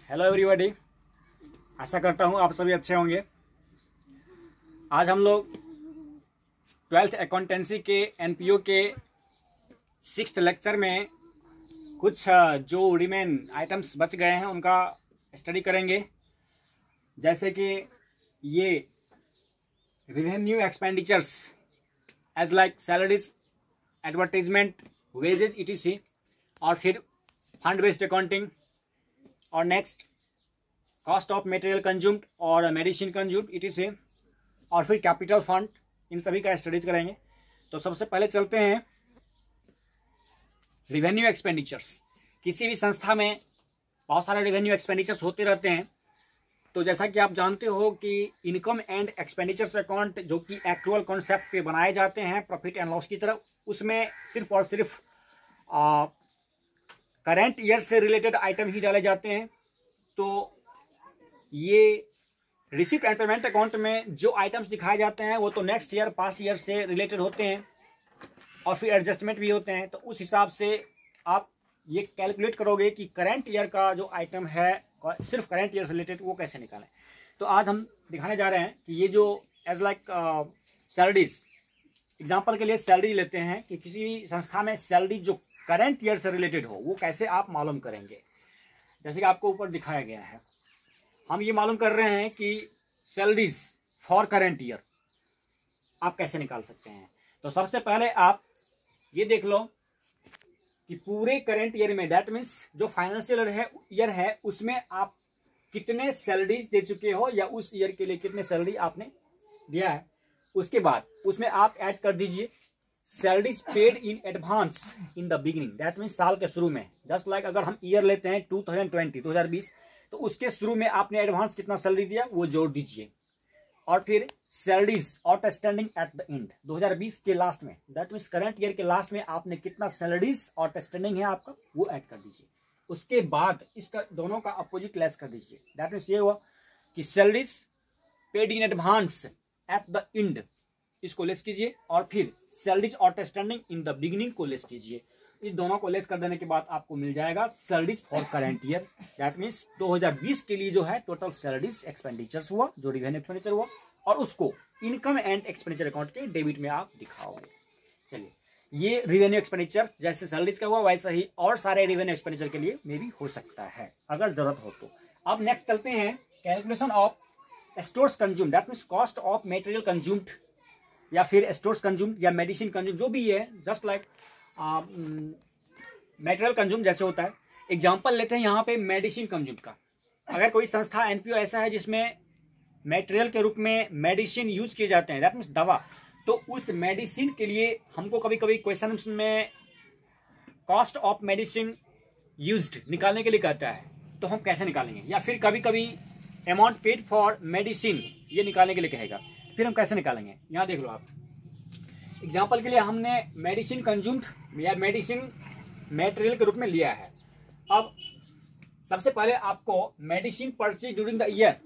Hello everybody, आशा करता हूँ आप सभी अच्छे होंगे। आज हम लोग 12th अकाउंटेंसी के एनपीओ के 6th लेक्चर में कुछ जो रिमेन आइटम्स बच गए हैं उनका स्टडी करेंगे। जैसे कि ये revenue expenditures as like salaries, advertisement, wages etc, और फिर फंड बेस्ड अकाउंटिंग, और next cost of material consumed और मेडिसिन कंज्यूम्ड ईटीसी, और फिर कैपिटल फंड। इन सभी का स्टडीज करेंगे। तो सबसे पहले चलते हैं रेवेन्यू एक्सपेंडिचर्स। किसी भी संस्था में बहुत सारे रेवेन्यू एक्सपेंडिचर्स होते रहते हैं। तो जैसा कि आप जानते हो कि इनकम एंड एक्सपेंडिचर्स अकाउंट जो कि एक्चुअल कॉन्सेप्ट पे बनाए जाते हैं प्रॉफिट एंड लॉस की तरफ, उसमें सिर्फ और सिर्फ करंट ईयर से रिलेटेड आइटम ही डाले जाते हैं। तो ये रिसीप्ट एंड पेमेंट अकाउंट में जो आइटम्स दिखाए जाते हैं वो तो नेक्स्ट ईयर, पास्ट ईयर से रिलेटेड होते हैं, और फिर एडजस्टमेंट भी होते हैं। तो उस हिसाब से आप ये कैलकुलेट करोगे कि करंट ईयर का जो आइटम है सिर्फ करंट ईयर से रिलेटेड वो कैसे निकालें। तो आज हम दिखाने जा रहे हैं कि ये जो एज लाइक सैलरीज, एग्जाम्पल के लिए सैलरी लेते हैं कि किसी भी संस्था में सैलरी जो करंट ईयर से रिलेटेड हो वो कैसे आप मालूम करेंगे। जैसे कि आपको ऊपर दिखाया गया है, हम ये मालूम कर रहे हैं कि सैलरीज फॉर करंट ईयर आप कैसे निकाल सकते हैं। तो सबसे पहले आप ये देख लो कि पूरे करंट ईयर में, दैट मीन्स जो फाइनेंशियल ईयर है उसमें आप कितने सैलरीज दे चुके हो या उस ईयर के लिए कितने सैलरी आपने दिया है। उसके बाद उसमें आप ऐड कर दीजिए salaries paid in advance in the beginning, that means साल के शुरू में। जस्ट लाइक अगर हम ईयर लेते हैं 2020 तो उसके शुरू में आपने एडवांस कितना सैलरी दिया वो जोड़ दीजिए। और फिर salaries outstanding at the end 2020 के लास्ट में, दैट मीन्स करंट ईयर के लास्ट में आपने कितना सैलरीज आउटस्टैंडिंग है आपका वो ऐड कर दीजिए। उसके बाद इसका दोनों का अपोजिट लेस कर दीजिए। दैट मीन्स ये हुआ कि salaries paid in advance at the end, इसको लेस कीजिए, और फिर salaries outstanding in the beginning को लेस कीजिए। इस दोनों को लेस कर देने के बाद आपको मिल जाएगा salaries for current year. That means 2020 के लिए जो है टोटल सैलरीज एक्सपेंडिचर्स हुआ, जो रेवेन्यू एक्सपेंडिचर हुआ, और उसको इनकम एंड एक्सपेंडिचर अकाउंट के डेबिट में आप दिखाओगे। चलिए, ये रेवेन्यू एक्सपेंडिचर जैसे सैलरीज का हुआ वैसा ही और सारे रेवेन्यू एक्सपेंडिचर के लिए मे भी हो सकता है अगर जरूरत हो तो। अब नेक्स्ट चलते हैं calculation of stores consumed, that means cost of material consumed, या फिर स्टोर्स कंज्यूम या मेडिसिन कंज्यूम, जो भी है, जस्ट लाइक मटेरियल कंज्यूम जैसे होता है। एग्जांपल लेते हैं यहाँ पे मेडिसिन कंज्यूम का। अगर कोई संस्था एनपीओ ऐसा है जिसमें मटेरियल के रूप में मेडिसिन यूज किए जाते हैं, दैट मीन्स दवा, तो उस मेडिसिन के लिए हमको कभी कभी क्वेश्चन में कॉस्ट ऑफ मेडिसिन यूज्ड निकालने के लिए कहता है, तो हम कैसे निकालेंगे। या फिर कभी कभी अमाउंट पेड फॉर मेडिसिन ये निकालने के लिए कहेगा, फिर हम कैसे निकालेंगे। यहाँ देख लो आप, एग्जाम्पल के लिए हमने मेडिसिन कंज्यूम्ड या मेडिसिन मटेरियल के रूप में लिया है। अब सबसे पहले आपको medicine purchase during the year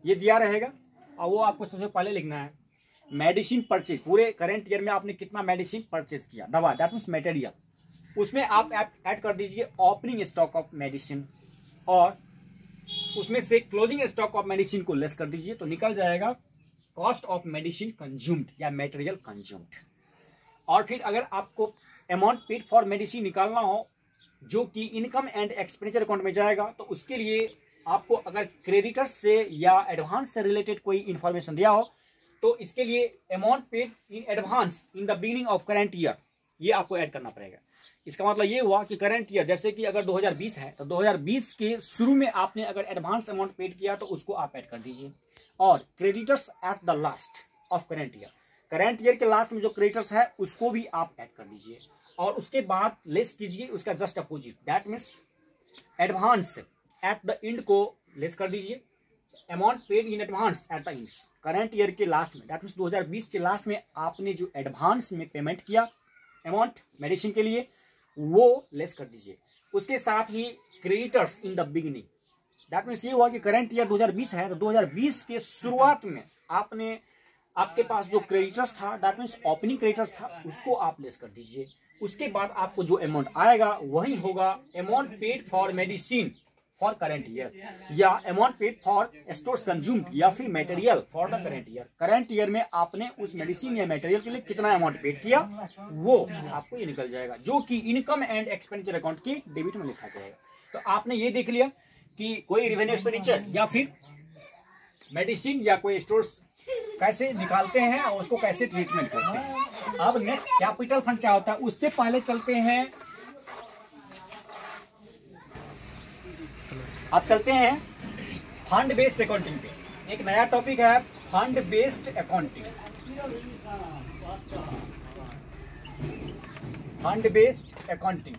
ये दिया रहेगा, और वो आपको सबसे पहले लिखना है मेडिसिन परचेज। पूरे करंट ईयर में आपने कितना मेडिसिन परचेज किया, दवा, दैट मीन्स मटेरियल, उसमें आप ऐड कर दीजिए ओपनिंग स्टॉक ऑफ मेडिसिन, और उसमें से क्लोजिंग स्टॉक ऑफ मेडिसिन को लेस कर दीजिए। तो निकल जाएगा कॉस्ट ऑफ मेडिसिन कंज्यूम्ड या मटेरियल कंज्यूम्ड। और फिर अगर आपको अमाउंट पेड फॉर मेडिसिन निकालना हो जो कि इनकम एंड एक्सपेंडिचर अकाउंट में जाएगा, तो उसके लिए आपको अगर क्रेडिटर्स से या एडवांस से रिलेटेड कोई इंफॉर्मेशन दिया हो तो इसके लिए amount paid in advance in the beginning of current year ये आपको ऐड करना पड़ेगा। इसका मतलब ये हुआ कि करंट ईयर जैसे कि अगर 2020 है तो 2020 के शुरू में आपने अगर एडवांस अमाउंट पेड किया तो उसको आप ऐड कर दीजिए, और creditors at the last of current year के लास्ट में जो क्रेडिटर्स है उसको भी आप ऐड कर दीजिए, और उसके बाद लेस कीजिए उसका just opposite, that means advance at the end को लेस कर दीजिए, amount paid in advance at the end current year के लास्ट में, दैट मीन्स 2020 के लास्ट में आपने जो एडवांस में पेमेंट किया अमाउंट मेडिसिन के लिए वो लेस कर दीजिए। उसके साथ ही creditors in the beginning, that means ये हुआ कि करंट ईयर 2020 है तो 2020 के शुरुआत में आपके पास जो क्रेडिटर्स था, दैट मीन्स ओपनिंग क्रेडिटर्स था, उसको आप लेस कर दीजिए। उसके बाद आपको जो अमाउंट आएगा वही होगा amount paid for medicine for current year, या amount paid for stores consumed, या फिर material for the current year. Current year में आपने उस मेडिसिन या मटेरियल के लिए कितना अमाउंट पेड किया वो आपको ये निकल जाएगा, जो कि इनकम एंड एक्सपेंडिचर अकाउंट की डेबिट में लिखा जाएगा। तो आपने ये देख लिया कि कोई रेवेन्यू एक्सपेंडिचर या फिर मेडिसिन या कोई स्टोर्स कैसे निकालते हैं और उसको कैसे ट्रीटमेंट करते हैं। अब नेक्स्ट कैपिटल फंड क्या होता है, उससे पहले चलते हैं, अब चलते हैं फंड बेस्ड अकाउंटिंग पे। एक नया टॉपिक है fund based accounting. Fund based accounting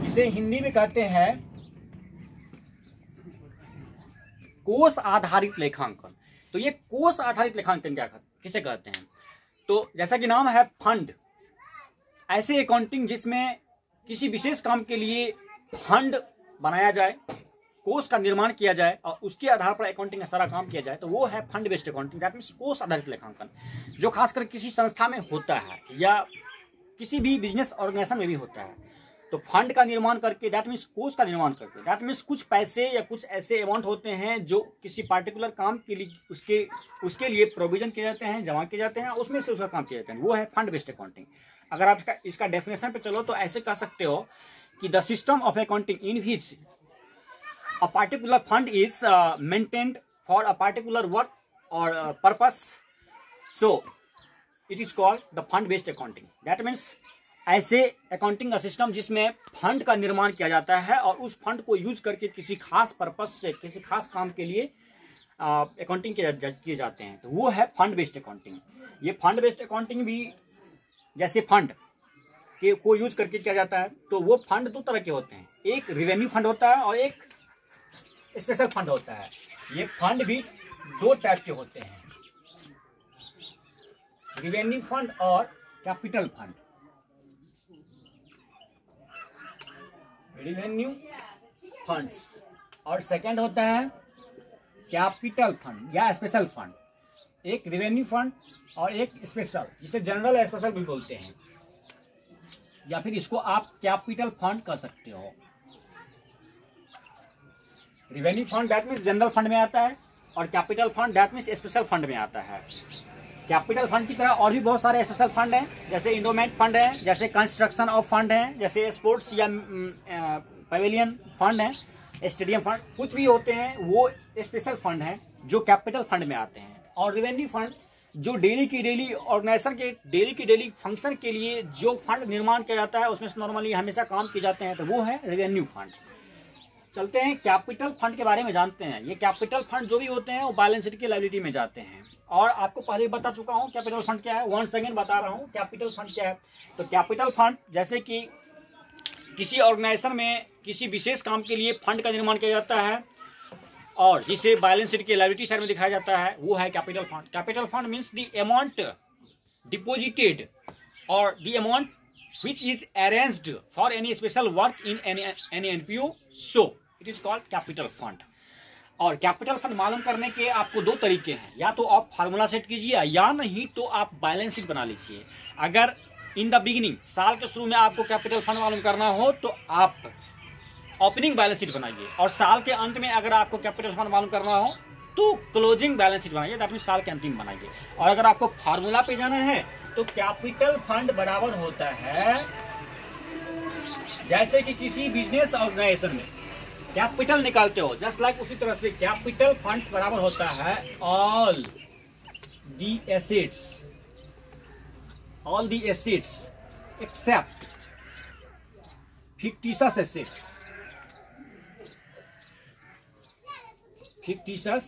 इसे हिंदी में कहते हैं कोष आधारित लेखांकन। तो ये कोष आधारित लेखांकन क्या किसे कहते हैं, तो जैसा कि नाम है फंड, ऐसे अकाउंटिंग जिसमें किसी विशेष काम के लिए फंड बनाया जाए, कोष का निर्माण किया जाए और उसके आधार पर अकाउंटिंग का सारा काम किया जाए, तो वो है fund based accounting. That means कोष आधारित लेखांकन, जो खासकर किसी संस्था में होता है या किसी भी बिजनेस ऑर्गेनाइजेशन में भी होता है। तो फंड का निर्माण करके, दैट मीन्स कोष का निर्माण करके, दैट मीन्स कुछ पैसे या कुछ ऐसे अमाउंट होते हैं जो किसी पार्टिकुलर काम के लिए उसके लिए प्रोविजन किए जाते हैं, जमा किए जाते हैं, उसमें से उसका काम किया जाता है, वो है फंड बेस्ड अकाउंटिंग। अगर आप इसका डेफिनेशन पे चलो तो ऐसे कह सकते हो कि the system of accounting in which a particular fund is maintained for a particular work or purpose, so it is called the fund based accounting. That means ऐसे अकाउंटिंग का सिस्टम जिसमें फंड का निर्माण किया जाता है और उस फंड को यूज करके किसी खास पर्पस से, किसी खास काम के लिए अकाउंटिंग किए जाते हैं, तो वो है फंड बेस्ड अकाउंटिंग। ये फंड बेस्ड अकाउंटिंग भी जैसे फंड के को यूज करके किया जाता है, तो वो फंड दो तरह के होते हैं, एक रेवेन्यू फंड होता है और एक स्पेशल फंड होता है। ये फंड भी दो टाइप के होते हैं, रेवेन्यू फंड और कैपिटल फंड। रेवेन्यू फंड्स और सेकंड होता है कैपिटल फंड या स्पेशल फंड। एक रेवेन्यू फंड और एक स्पेशल, जिसे जनरल या स्पेशल भी बोलते हैं, या फिर इसको आप कैपिटल फंड कह सकते हो। Revenue fund that means general fund में आता है और capital fund that means special fund में आता है। कैपिटल फंड की तरह और भी बहुत सारे स्पेशल फंड हैं, जैसे इंडोमेंट फंड है, जैसे कंस्ट्रक्शन ऑफ फंड है, जैसे स्पोर्ट्स या पवेलियन फंड है, स्टेडियम फंड, कुछ भी होते हैं वो स्पेशल फंड हैं जो कैपिटल फंड में आते हैं। और रेवेन्यू फंड जो डेली की डेली ऑर्गेनाइजेशन के डेली की डेली फंक्शन के लिए जो फंड निर्माण किया जाता है, उसमें से नॉर्मली हमेशा काम किए जाते हैं, तो वो है रेवेन्यू फंड। चलते हैं कैपिटल फंड के बारे में जानते हैं। ये कैपिटल फंड जो भी होते हैं वो बैलेंस शीट की लायबिलिटी में जाते हैं, और आपको पहले बता चुका हूं कैपिटल फंड क्या है, वंस अगेन बता रहा हूं कैपिटल फंड क्या है। तो कैपिटल फंड जैसे कि किसी ऑर्गेनाइजेशन में किसी विशेष काम के लिए फंड का निर्माण किया जाता है और जिसे बैलेंस शीट की लायबिलिटी साइड में दिखाया जाता है, वो है capital fund. Capital fund means the amount deposited और the amount which is arranged for any special work in any NPO, so it is called capital fund। और कैपिटल फंड मालूम करने के आपको दो तरीके हैं, या तो आप फार्मूला सेट कीजिए या नहीं तो आप बैलेंस शीट बना लीजिए। अगर इन द बिगिनिंग साल के शुरू में आपको कैपिटल फंड मालूम करना हो तो आप ओपनिंग बैलेंस शीट बनाइए, और साल के अंत में अगर आपको कैपिटल फंड मालूम करना हो तो क्लोजिंग बैलेंस शीट बनाइए, दैट मींस साल के अंतिम बनाइए। और अगर आपको फार्मूला पे जाना है तो कैपिटल फंड बराबर होता है, जैसे कि किसी बिजनेस ऑर्गेनाइजेशन में कैपिटल निकालते हो, जस्ट लाइक उसी तरह से कैपिटल फंड्स बराबर होता है all the assets except fictitious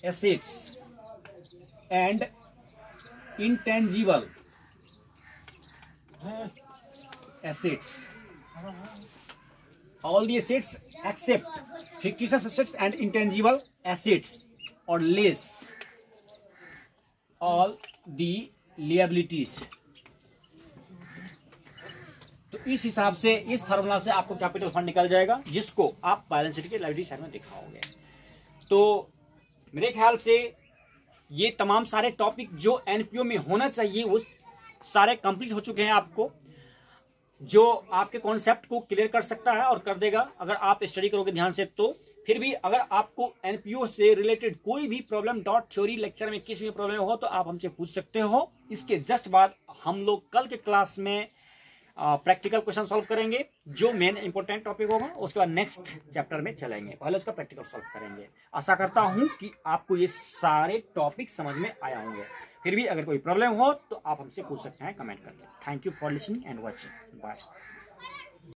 assets and intangible assets, all the assets except fictitious assets and intangible assets or less all the liabilities। तो इस हिसाब से, इस फार्मूला से आपको कैपिटल फंड निकल जाएगा, जिसको आप बैलेंस शीट के लायबिलिटी साइड में दिखाओगे। तो मेरे ख्याल से ये तमाम सारे टॉपिक जो एनपीओ में होना चाहिए वो सारे कंप्लीट हो चुके हैं आपको। जो आपके कॉन्सेप्ट को क्लियर कर सकता है और कर देगा अगर आप स्टडी करोगे ध्यान से। तो फिर भी अगर आपको एनपीओ से रिलेटेड कोई भी प्रॉब्लम डॉट थ्योरी लेक्चर में किसी भी प्रॉब्लम हो तो आप हमसे पूछ सकते हो। इसके जस्ट बाद हम लोग कल के क्लास में प्रैक्टिकल क्वेश्चन सॉल्व करेंगे, जो मेन इंपॉर्टेंट टॉपिक होगा। उसके बाद नेक्स्ट चैप्टर में चलेंगे, पहले उसका प्रैक्टिकल सॉल्व करेंगे। आशा करता हूं कि आपको ये सारे टॉपिक समझ में आया होंगे। फिर भी अगर कोई प्रॉब्लम हो तो आप हमसे पूछ सकते हैं कमेंट करके। Thank you for listening and watching. Bye.